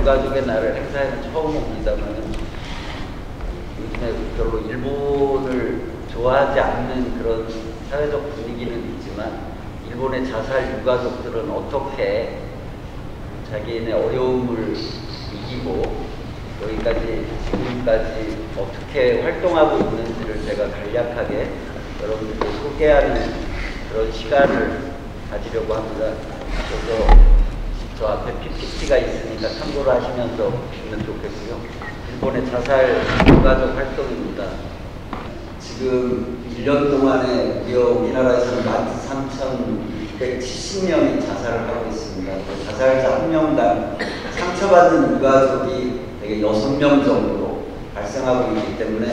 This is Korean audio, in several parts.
유가족의 날을 행사에는 처음 옵니다만 요즘에 별로 일본을 좋아하지 않는 그런 사회적 분위기는 있지만 일본의 자살 유가족들은 어떻게 자기네 어려움을 이기고 여기까지 지금까지 어떻게 활동하고 있는지를 제가 간략하게 여러분들께 소개하는 그런 시간을 가지려고 합니다. 그래서 저 앞에 PPT가 있으니까 참고를 하시면서 보면 좋겠고요. 일본의 자살 유가족 활동입니다. 지금 1년 동안에 우리나라에서는 13,270명이 자살을 하고 있습니다. 자살자 한 명당 상처받는 유가족이 되게 6명 정도 발생하고 있기 때문에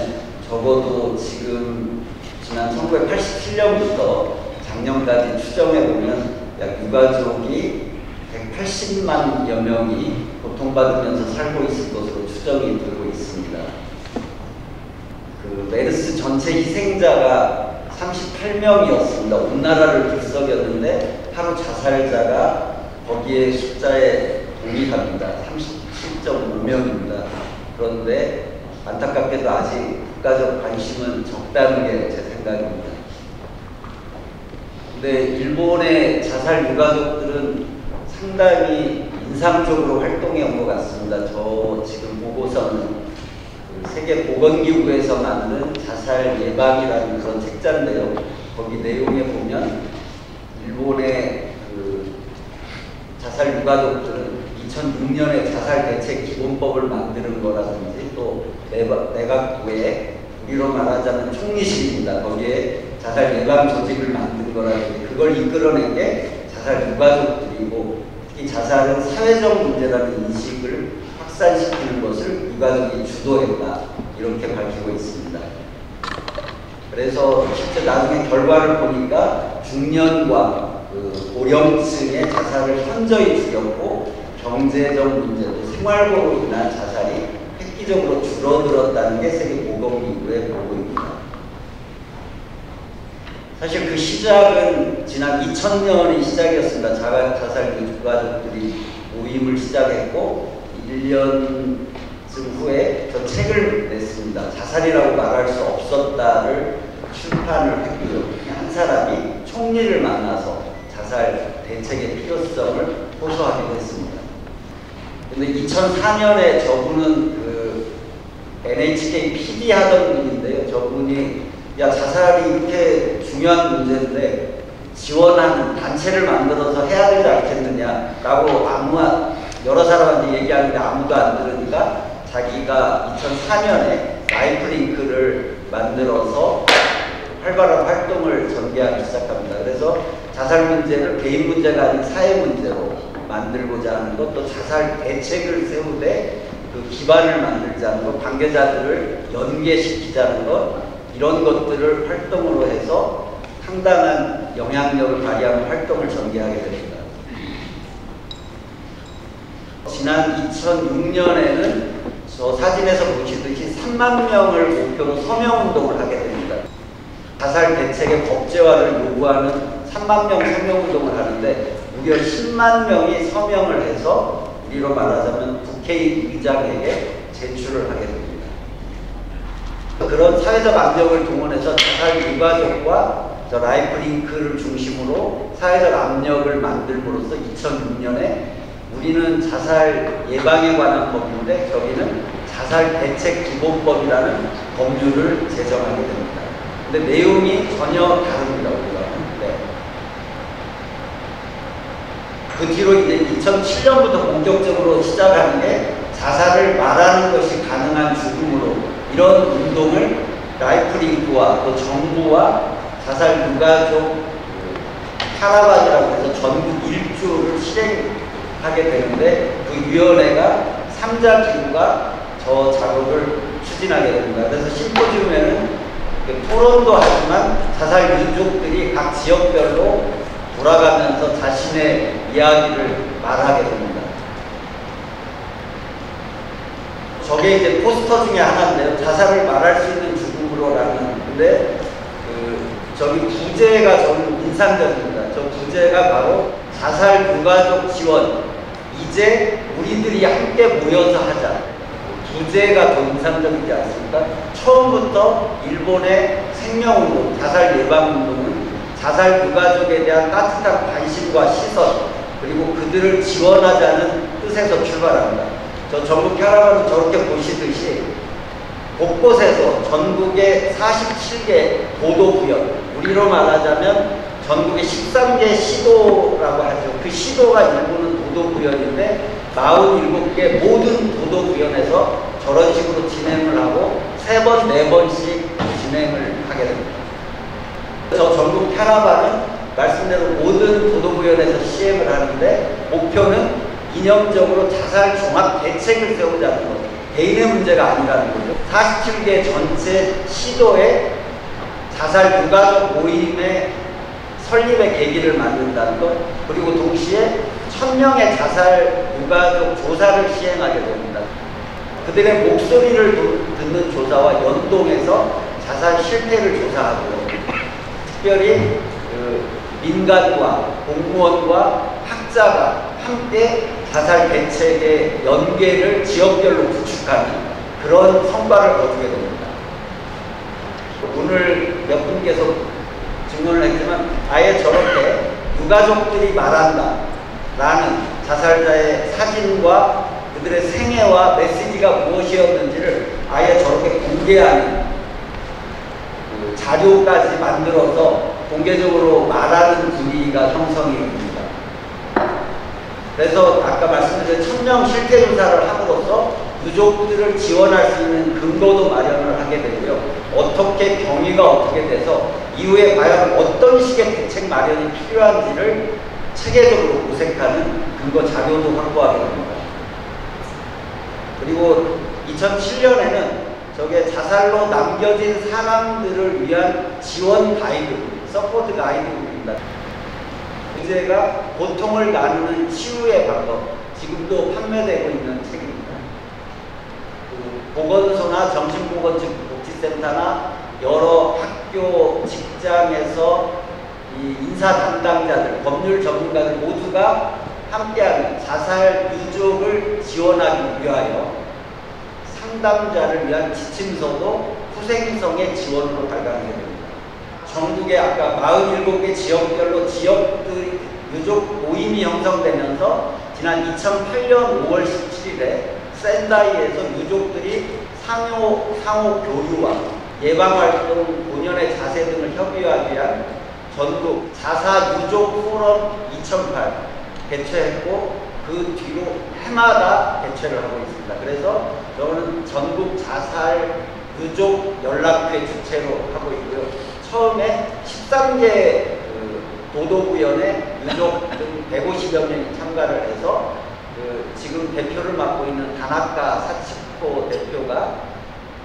적어도 지금 지난 1987년부터 작년까지 추정해보면 약 유가족이 180만여 명이 고통받으면서 살고 있을 것으로 추정이 되고 있습니다. 그 메르스 전체 희생자가 38명이었습니다. 온 나라를 들썩였는데 하루 자살자가 거기에 숫자에 동일합니다. 37.5명입니다. 그런데 안타깝게도 아직 국가적 관심은 적다는 게 제 생각입니다. 근데 일본의 자살 유가족들은 상당히 인상적으로 활동해 온 것 같습니다. 저 지금 보고서는 그 세계보건기구에서 만든 자살 예방이라는 그런 책자인데요. 거기 내용에 보면 일본의 그 자살 유가족들은 2006년에 자살 대책 기본법을 만드는 거라든지 또 내각부에 우리로 말하자면 총리실입니다. 거기에 자살 예방 조직을 만든 거라든지 그걸 이끌어낸 게 자살 유가족들이고 특히 자살은 사회적 문제라는 인식을 확산시키는 것을 유가족이 주도했다 이렇게 밝히고 있습니다. 그래서 실제 나중에 결과를 보니까 중년과 그 고령층의 자살을 현저히 줄였고 경제적 문제 또 생활고로 인한 자살이 획기적으로 줄어들었다는 게 세계보건기구의 보고입니다. 사실 그 시작은 지난 2000년이 시작이었습니다. 자살 유가족들이 모임을 시작했고 1년쯤 후에 저 책을 냈습니다. 자살이라고 말할 수 없었다를 출판을 했고요. 한 사람이 총리를 만나서 자살 대책의 필요성을 호소하기도 했습니다. 근데 2004년에 저분은 그 NHK PD 하던 분인데요. 저분이 야 자살이 이렇게 중요한 문제인데 지원하는 단체를 만들어서 해야 되지 않겠느냐라고 여러 사람한테 얘기하는데 아무도 안 들으니까 자기가 2004년에 라이프링크를 만들어서 활발한 활동을 전개하기 시작합니다. 그래서 자살 문제를 개인 문제가 아닌 사회 문제로 만들고자 하는 것, 또 자살 대책을 세우되 그 기반을 만들자는 것, 관계자들을 연계시키자는 것, 이런 것들을 활동으로 해서 상당한 영향력을 발휘하는 활동을 전개하게 됩니다. 지난 2006년에는 저 사진에서 보시듯이 3만 명을 목표로 서명운동을 하게 됩니다. 자살 대책의 법제화를 요구하는 3만 명 서명운동을 하는데 무려 10만 명이 서명을 해서 우리로 말하자면 국회의장에게 제출을 하게 됩니다. 그런 사회적 압력을 동원해서 자살 유가족과 저 라이프링크를 중심으로 사회적 압력을 만들므로써 2006년에 우리는 자살 예방에 관한 법인데 저기는 자살 대책 기본법이라는 법률을 제정하게 됩니다. 근데 내용이 전혀 다릅니다. 우리가. 네. 그 뒤로 이제 2007년부터 본격적으로 시작하는 게 자살을 말하는 것이 가능한 죽음으로 이런 운동을 라이프링크와 또 정부와 자살 유가족 카라반이라고 해서 전국 일주를 실행하게 되는데 그 위원회가 3자 기구가 저 작업을 추진하게 됩니다. 그래서 심포지움에는 토론도 하지만 자살 유족들이 각 지역별로 돌아가면서 자신의 이야기를 말하게 됩니다. 저게 이제 포스터 중에 하나인데요. 자살을 말할 수 있는 죽음으로라는. 근데 저기 부제가 저는 인상적입니다. 저 부제가 바로 자살 유가족 지원. 이제 우리 우리들이 함께 모여서 하자. 부제가 더 인상적이지 않습니까? 처음부터 일본의 생명운동, 자살 예방운동은 자살 유가족에 대한 따뜻한 관심과 시선, 그리고 그들을 지원하자는 뜻에서 출발합니다. 저 전국 캐러반을 저렇게 보시듯이 곳곳에서 전국의 47개 도도구역, 우리로 말하자면 전국의 13개 시도라고 하죠. 그 시도가 일부는 도도구역인데 47개 모든 도도구역에서 저런 식으로 진행을 하고 3번, 4번씩 진행을 하게 됩니다. 저 전국 캐러반은 말씀대로 모든 도도구역에서 시행을 하는데 목표는 이념적으로 자살 종합 대책을 세우자는 것. 개인의 문제가 아니라는 거죠. 47개 전체 시도에 자살 유가족 모임의 설립의 계기를 만든다는 것, 그리고 동시에 1000명의 자살 유가족 조사를 시행하게 됩니다. 그들의 목소리를 듣는 조사와 연동해서 자살 실태를 조사하고요. 특별히 민간과 공무원과 학자가 함께 자살 대책의 연계를 지역별로 구축하는 그런 성과를 거두게 됩니다. 오늘 몇 분께서 증언을 했지만 아예 저렇게 유가족들이 말한다 라는 자살자의 사진과 그들의 생애와 메시지가 무엇이었는지를 아예 저렇게 공개하는 자료까지 만들어서 공개적으로 말하는 분위기가 형성이 됩니다. 그래서 아까 말씀드린 1000명 실태조사를 함으로써 유족들을 지원할 수 있는 근거도 마련을 하게 되고요. 어떻게 경위가 어떻게 돼서 이후에 과연 어떤 식의 대책 마련이 필요한지를 체계적으로 모색하는 근거 자료도 확보하게 됩니다. 그리고 2007년에는 저게 자살로 남겨진 사람들을 위한 지원 가이드북, 서포트 가이드북입니다. 부제가 고통을 나누는 치유의 방법, 지금도 판매되고 있는 책입니다. 보건소나 정신보건복지센터나 여러 학교, 직장에서 이 인사 담당자들, 법률 전문가들 모두가 함께하는 자살 유족을 지원하기 위하여 상담자를 위한 지침서도 후생성의 지원으로 발간하게 됩니다. 전국에 아까 47개 지역별로 지역들 유족 모임이 형성되면서 지난 2008년 5월 17일에 센다이에서 유족들이 상호 교류와 예방활동, 본연의 자세 등을 협의하기 위한 전국 자사 유족 포럼 2008 개최했고 그 뒤로 해마다 개최를 하고 있습니다. 그래서 저는 전국 자살 유족 연락회 주최로 하고 있고요. 처음에 13개 도도구연의 유족 등 150여 명이 참가를 해서 지금 대표를 맡고 있는 다나카 사치코 대표가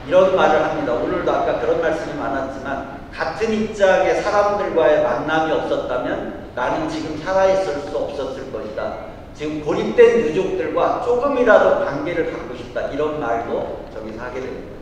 이런 말을 합니다. 오늘도 아까 그런 말씀이 많았지만 같은 입장의 사람들과의 만남이 없었다면 나는 지금 살아있을 수 없었을 것이다. 지금 고립된 유족들과 조금이라도 관계를 갖고 싶다. 이런 말도 저기서 하게 됩니다.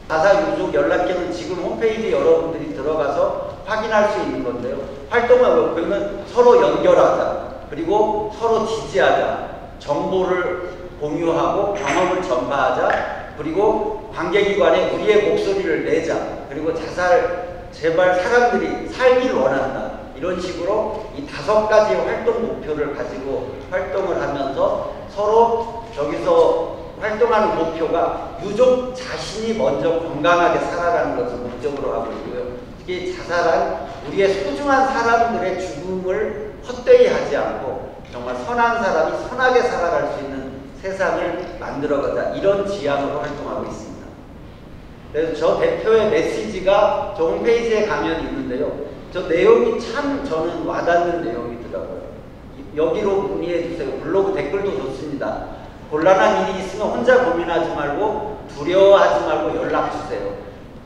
자살 유족 연락처는 지금 홈페이지 여러분들이 들어가서 확인할 수 있는 건데요. 활동의 목표는 서로 연결하자, 그리고 서로 지지하자, 정보를 공유하고 경험을 전파하자, 그리고 관계기관에 우리의 목소리를 내자, 그리고 제발 사람들이 살길 원한다. 이런 식으로 이 5가지 활동 목표를 가지고 활동을 하면서 서로 저기서 활동하는 목표가 유족 자신이 먼저 건강하게 살아가는 것을 목적으로 하고 있고요. 특히 자살한 우리의 소중한 사람들의 죽음을 헛되이 하지 않고 정말 선한 사람이 선하게 살아갈 수 있는 세상을 만들어가자, 이런 지향으로 활동하고 있습니다. 그래서 저 대표의 메시지가 저 홈페이지에 가면 있는데요. 저 내용이 참 저는 와닿는 내용이더라고요. 여기로 문의해주세요. 블로그 댓글도 좋습니다. 곤란한 일이 있으면 혼자 고민하지 말고 두려워하지 말고 연락주세요.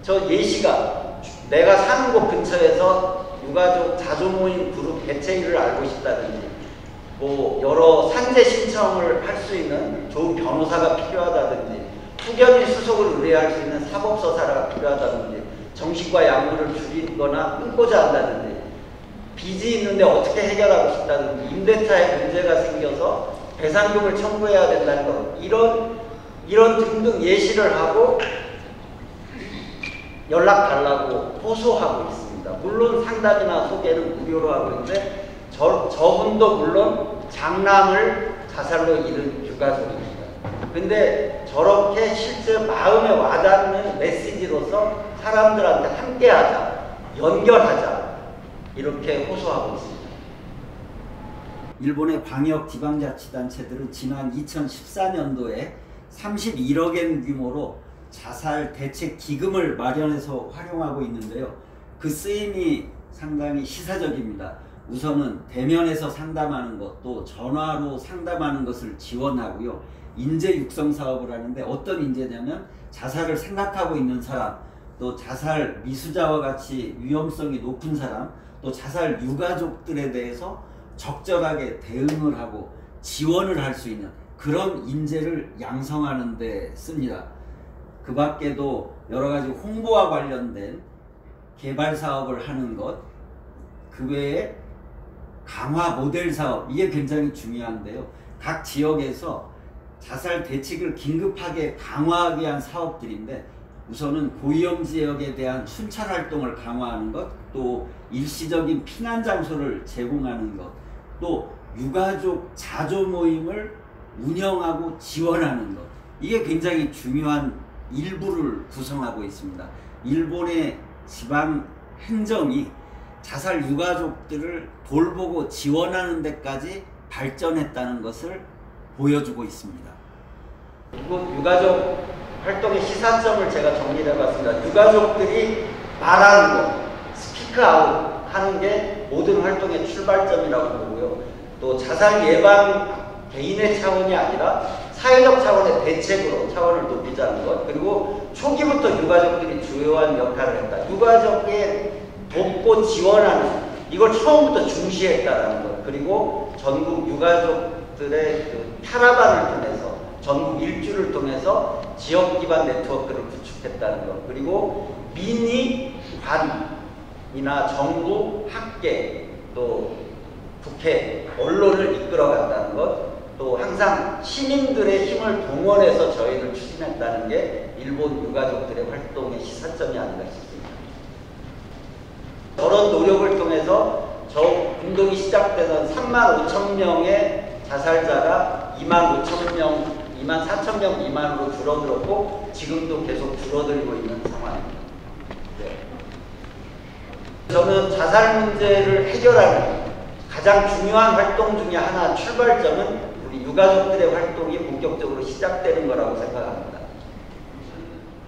저 예시가 내가 사는 곳 근처에서 유가족 자조모임 그룹 개최일을 알고 싶다든지, 뭐 여러 산재 신청을 할 수 있는 좋은 변호사가 필요하다든지, 후견인 수속을 의뢰할 수 있는 사법서사가 필요하다든지, 정신과 약물을 줄이거나 끊고자 한다든지, 빚이 있는데 어떻게 해결하고 싶다든지, 임대차에 문제가 생겨서 배상금을 청구해야 된다는 것, 이런 등등 예시를 하고 연락 달라고 호소하고 있습니다. 물론 상담이나 소개는 무료로 하고 있는데 저분도 물론 장남을 자살로 잃은 유가족입니다. 근데 저렇게 실제 마음에 와닿는 메시지로서 사람들한테 함께하자, 연결하자, 이렇게 호소하고 있습니다. 일본의 광역 지방자치단체들은 지난 2014년도에 31억엔 규모로 자살 대책 기금을 마련해서 활용하고 있는데요. 그 쓰임이 상당히 시사적입니다. 우선은 대면에서 상담하는 것, 또 전화로 상담하는 것을 지원하고요. 인재 육성 사업을 하는데 어떤 인재냐면 자살을 생각하고 있는 사람, 또 자살 미수자와 같이 위험성이 높은 사람, 또 자살 유가족들에 대해서 적절하게 대응을 하고 지원을 할 수 있는 그런 인재를 양성하는 데 씁니다. 그 밖에도 여러 가지 홍보와 관련된 개발 사업을 하는 것, 그 외에 강화 모델 사업, 이게 굉장히 중요한데요. 각 지역에서 자살 대책을 긴급하게 강화하기 위한 사업들인데, 우선은 고위험 지역에 대한 순찰 활동을 강화하는 것, 또 일시적인 피난 장소를 제공하는 것, 또 유가족 자조 모임을 운영하고 지원하는 것, 이게 굉장히 중요한 일부를 구성하고 있습니다. 일본의 지방 행정이 자살 유가족들을 돌보고 지원하는 데까지 발전했다는 것을 보여주고 있습니다. 유가족 활동의 시사점을 제가 정리해 봤습니다. 유가족들이 말하는 것, 스피크 아웃 하는 게 모든 활동의 출발점이라고 보고요. 또 자살 예방 개인의 차원이 아니라 사회적 차원의 대책으로 차원을 높이자는 것, 그리고 초기부터 유가족들이 주요한 역할을 했다. 유가족에 돕고 지원하는, 이걸 처음부터 중시했다는 것, 그리고 전국 유가족들의 그 타라반을 통해서, 전국 일주를 통해서 지역 기반 네트워크를 구축했다는 것, 그리고 민의, 관이나 정부, 학계, 또 국회, 언론을 이끌어간다는 것, 또 항상 시민들의 힘을 동원해서 저희를 추진했다는 게 일본 유가족들의 활동의 시사점이 아닌가 싶습니다. 저런 노력을 통해서 저 운동이 시작되던 35,000명의 자살자가 24,000명 미만으로 줄어들었고 지금도 계속 줄어들고 있는 상황입니다. 네. 저는 자살 문제를 해결하는 가장 중요한 활동 중에 하나, 출발점은 우리 유가족들의 활동이 본격적으로 시작되는 거라고 생각합니다.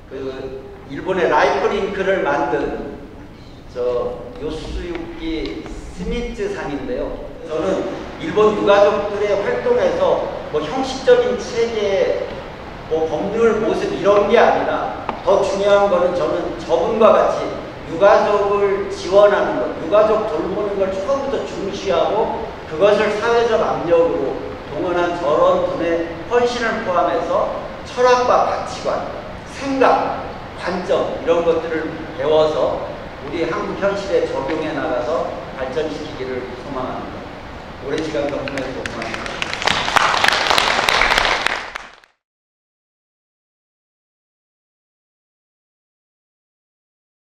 그 일본의 라이프링크를 만든 저 요스유키 스미츠 상인데요. 저는 일본 유가족들의 활동에서 뭐 형식적인 체계, 뭐 법률 모습 이런 게 아니라 더 중요한 거는 저는 저분과 같이 유가족을 지원하는 것, 유가족 돌보는 걸 처음부터 중시하고 그것을 사회적 압력으로 동원한 저런 분의 헌신을 포함해서 철학과 가치관, 생각, 관점 이런 것들을 배워서 우리 한국 현실에 적용해 나가서 발전시키기를 소망합니다. 오랜 시간 경청해 주셔서 고맙습니다.